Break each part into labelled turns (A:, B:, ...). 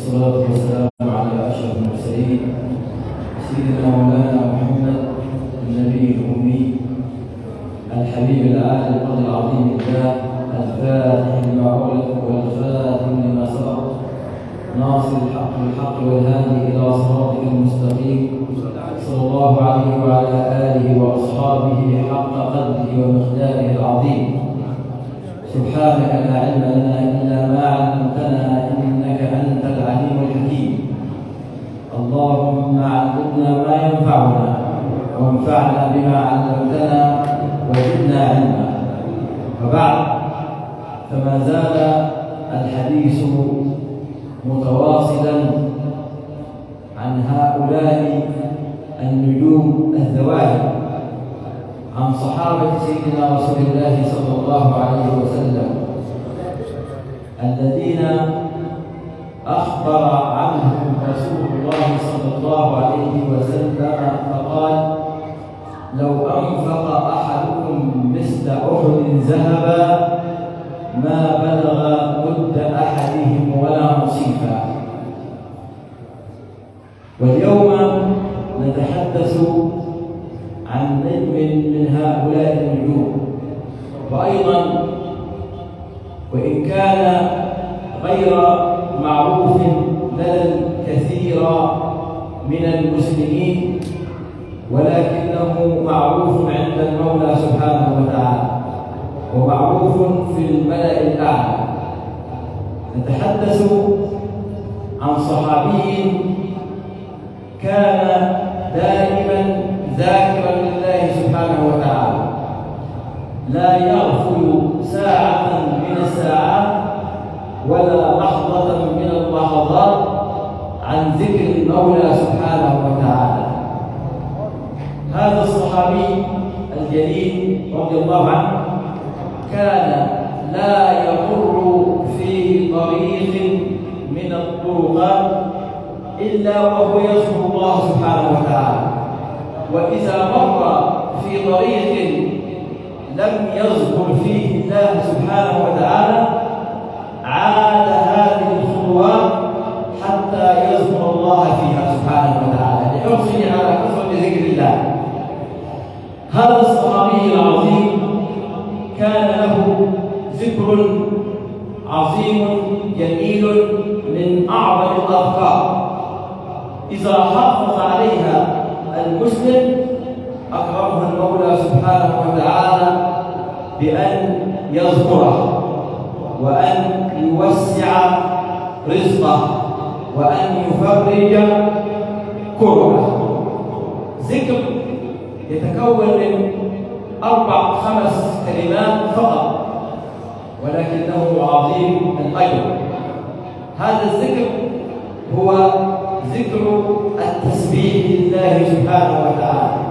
A: والصلاة والسلام على أشرف المرسلين سيدنا مولانا محمد النبي الأمي الحبيب العالي القدر العظيم الله الفاتح لما أغلق والخاتم لما سبق ناصر الحق بالحق والهادي إلى صراطك المستقيم صلى الله عليه وعلى آله وأصحابه حق قدره ومقداره العظيم. سبحانك لا علم لنا إلا ما علمتنا إنك أنت العليم الحكيم. اللهم علمنا ما ينفعنا وانفعنا بما علمتنا وزدنا علما. وبعد، فما زال الحديث متواصلا عن هؤلاء النجوم الذوائب، عن صحابة سيدنا رسول الله صلى الله عليه وسلم الذين أخبر عنهم رسول الله صلى الله عليه وسلم فقال: لو أنفق أحدكم مثل أحد ذهبا ما بلغ مد أحدهم ولا نصيفا. واليوم نتحدث عن نجم من هؤلاء النجوم، وأيضا وإن كان غير معروف لدى الكثير من المسلمين ولكنه معروف عند المولى سبحانه وتعالى ومعروف في الملأ الأعلى. نتحدث عن صحابي كان دائما ذاكرا لله سبحانه وتعالى، لا يغفل ساعة من الساعات ولا لحظة من اللحظات عن ذكر المولى سبحانه وتعالى. هذا الصحابي الجليل رضي الله عنه كان لا يمر في طريق من الطرقات إلا وهو يذكر الله سبحانه وتعالى، وإذا مر في طريق لم يذكر فيه الله سبحانه وتعالى عاد هذه الخطوات حتى يذكر الله فيها سبحانه وتعالى لحرصه على كثرة ذكر الله. هذا الصحابي العظيم كان له ذكر عظيم جميل من أعظم الأذكار، إذا حافظ عليها المسلم أكرمه المولى سبحانه وتعالى بأن يذكره وأن يوسع رزقه وأن يفرج كربه. ذكر يتكون من 4-5 كلمات فقط، ولكنه عظيم الأجر. هذا الذكر هو ذكر التسبيح لله سبحانه وتعالى.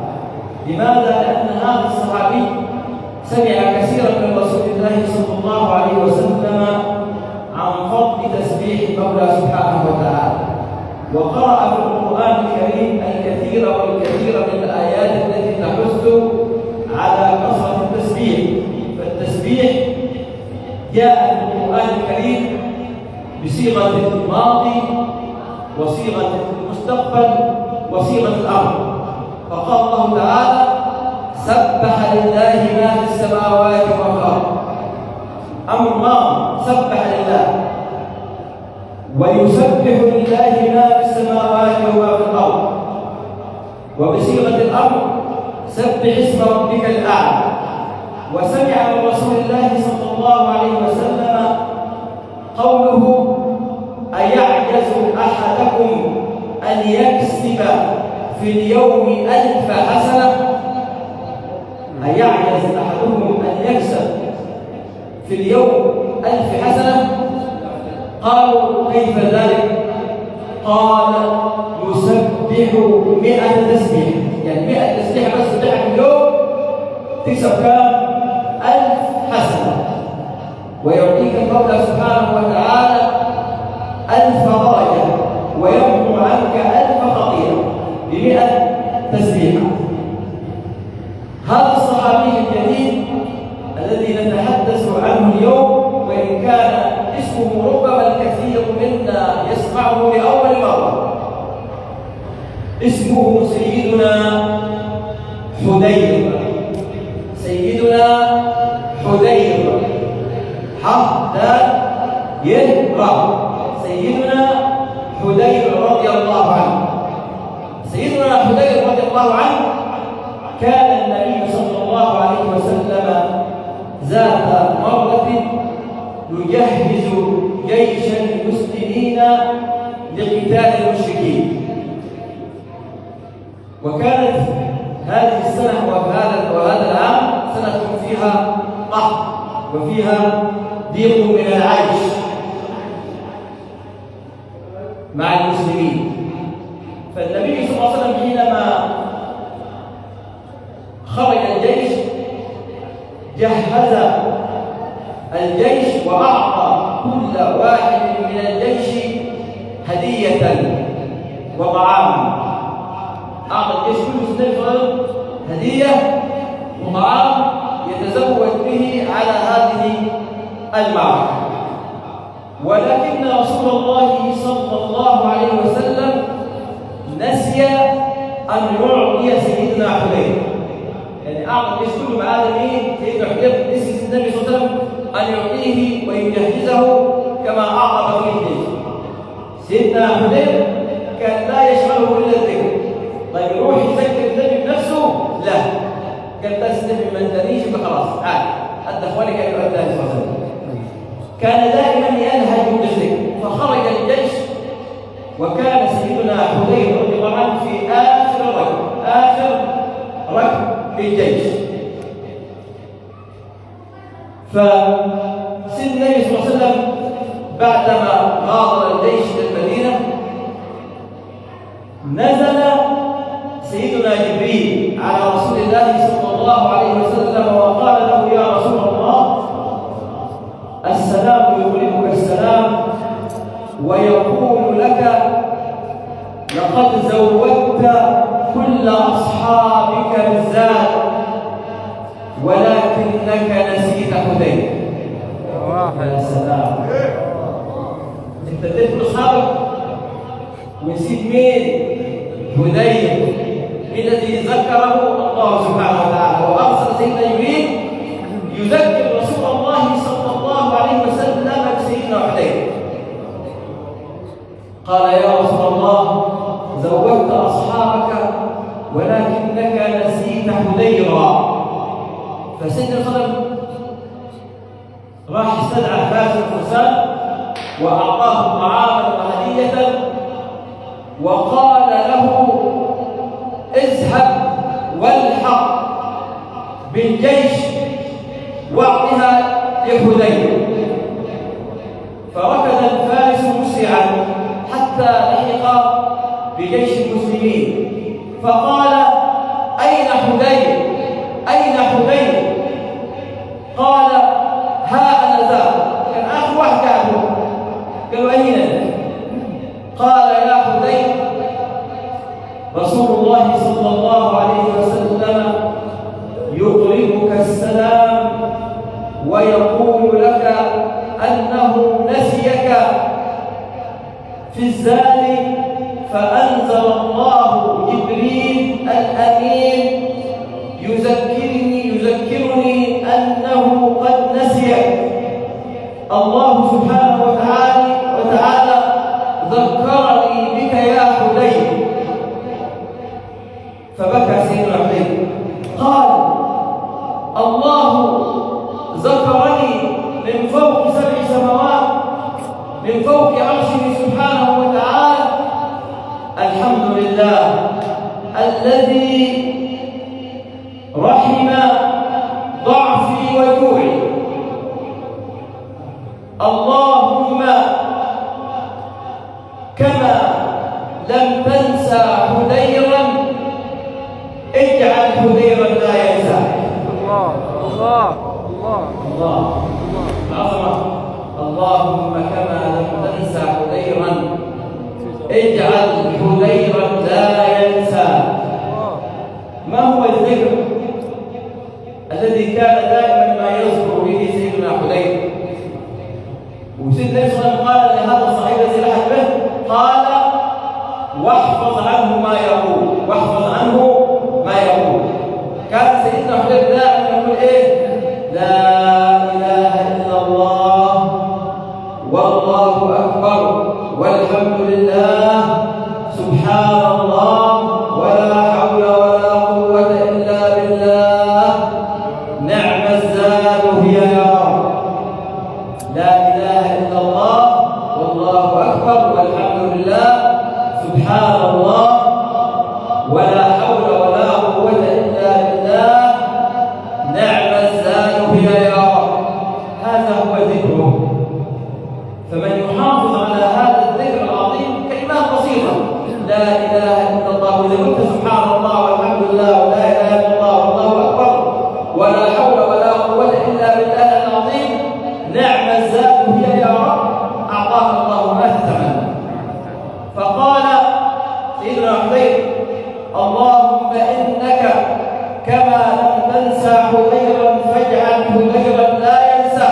A: لماذا؟ لأن هذا الصحابي سمع كثيرا من رسول الله صلى الله عليه وسلم عن فضل تسبيح المولى سبحانه وتعالى، وقرأ في القرآن الكريم الكثير والكثير من الآيات التي تحث على كثرة التسبيح. فالتسبيح جاء في القرآن الكريم بصيغة الماضي وصيغة المستقبل وصيغة الأمر. فقال الله تعالى: سبح لله ما في السماوات والأرض. أمر ماضي سبح لله، ويسبح لله ما في السماوات وما في الأرض. وبصيغة الأمر: سبح اسم ربك الأعلى. وسمع من رسول الله صلى الله عليه وسلم قوله: أيعجز أحدكم أن يكسب في اليوم 1000 حسنة؟ أيعجز أحدكم أن يكسب في اليوم 1000 حسنة؟ قالوا: كيف ذلك؟ قال: يسبح 100 تسبيح. يعني 100 تسبيح بس تسبحها في اليوم تكسب كام؟ 1000 حسنة. ويعطيك المولى سبحانه وتعالى 1000 درجة ويمحو عنك 1000 خطيئة ب100 تسبيحة. هذا الصحابي الجليل الذي نتحدث عنه اليوم، وإن كان اسمه ربما الكثير منا يسمع يسمعه لأول مرة. اسمه سيدنا حذير. سيدنا حذير، حق دال يهرع. سيدنا حذير رضي الله عنه. سيدنا حذير رضي الله عنه كان النبي صلى الله عليه وسلم ذات مرة يجهز جيش المسلمين لقتال المشركين، وكانت هذه السنة وهذا العام سنة فيها قحط وفيها ضيق من العيش مع المسلمين. فالنبي صلى الله عليه وسلم حينما خرج الجيش جهز الجيش وأعطى كل واحد من الجيش هدية وطعام. أعطى الجيش كل مسلم هدية وطعام يتزود به على هذه المعركة. ولكن رسول الله صلى الله عليه وسلم نسي أن يعطي سيدنا حذير. يعني أعطى الجيش كله معاه مين؟ سيدنا حذير. نسي النبي صلى الله عليه وسلم أن يعطيه ويجهزه كما أعطى بقية الجيش. سيدنا حذير كان لا يشغله إلا الذكر. طيب يروح يذكر النبي بنفسه؟ لا. قال بس النبي ما ادانيش خلاص عادي. حتى إخواني كانوا يؤدى صلى الله عليه وسلم. كان دائما ينهج بالذكر. فخرج الجيش وكان سيدنا حذير رضي الله عنه في آخر ركب في الجيش. فسيدنا النبي صلى الله عليه وسلم بعدما غادر الجيش للمدينة نزل سيدنا جبريل على رسول الله صلى الله عليه وسلم وقال له: يا رسول الله، السلام يغلبك السلام ويقول لك: لقد زودت كل أصحابك بالزاد ولكنك نسيت حذير. يا سلام، انت اديت كل أصحابك ونسيت مين؟ حذير الذي ذكره الله سبحانه وتعالى، وأرسل سيدنا جبريل يذكر رسول الله صلى الله عليه وسلم بسيدنا حذير. قال: يا رسول الله، زودت أصحابك ولكنك نسيت حذيرا. فسيدنا الخضر راح استدعى فارس الفرسان وأعطاه طعاما وهدية وقال له: اذهب والحق بالجيش واعطها لحذير. فركض الفارس مسرعا حتى لحق بجيش المسلمين فقال: أين حذير؟ أين حذير؟ قال: ها أنا ذا. كان آخر واحد قاعد. قالوا: أين؟ قال: يا حذير، رسول الله صلى الله عليه وسلم يقرئك السلام ويقول لك أنه نسيك في الزاد، فأنزل الله جبريل الأمين يذكرني أنه قد نسيك. الله سبحانه وتعالى ذكرني بك يا حذير. فبكى سيدنا حذير قال: الله ذكرني من فوق 7 سماوات، من فوق عرشه سبحانه وتعالى. الحمد لله الذي رحم ضعفي وجوعي. اللهم كما لم تنسى حذيرا اجعل حذيرا لا ينساك.
B: الله الله الله
A: الله عظمة. اللهم كما لم تنسى حذيرا اجعل حذيرا لا ينسى. ما هو الذكر الذي كان دائما ما يذكر به سيدنا حذير؟ وسيدنا النبي صلى الله عليه وسلم قال لهذا الصحابي الذي لحق به، واحفظ عنه ما يقول، واحفظ عنه ما يقول. كان سيدنا حذيفة دائما يقول ايه؟ لا اله الا الله والله اكبر والحمد لله سبحان الله ولا حول ولا قوة الا بالله نعم الزاد هي يا رب. لا اله الا الله والله اكبر والحمد لله سبحان الله ولا حول ولا قوة إلا بالله نعم الزاد هي يا رب. هذا هو ذكره. فمن يحافظ على هذا الذكر العظيم كلمات بسيطة، لا إله إلا الله، وإذا قلت سبحان الله والحمد لله ولا إله إلا الله والله أكبر ولا حول ولا قوة إلا بالله العظيم نعم الزاد هي يا رب، أعطاك الله ما تتمنى. فقال سيدنا حذيفة اللهم إنك كما لم تنسى حذيرا فاجعل حذيرا لا ينسى.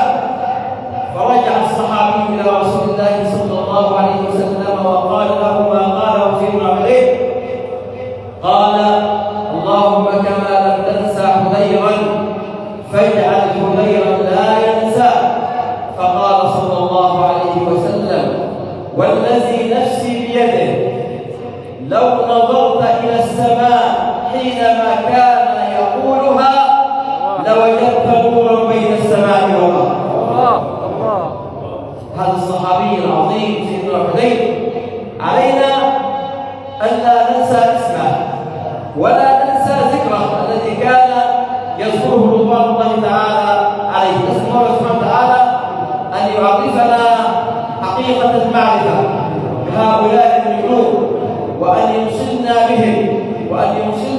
A: فرجع الصحابي إلى رسول الله صلى الله عليه وسلم وقال له ما قاله سيدنا حذيفة، قال اللهم كما لم تنسى حذيرا فاجعل حذيرا لا ينسى. فقال صلى الله عليه وسلم والذي نفسي بيده لو نظرت إلى السماء حينما كان يقولها لوجدت نورا بين السماء والأرض.
B: الله.
A: هذا الصحابي العظيم سيدنا حذيفة علينا ألا ننسى اسمه ولا ننسى ذكره الذي كان يذكره رضوان الله تعالى عليه. نسأل الله سبحانه وتعالى أن يعرفنا حقيقة المعرفة بهؤلاء النجوم، وأن يوصلنا بهم، وأن يوصلنا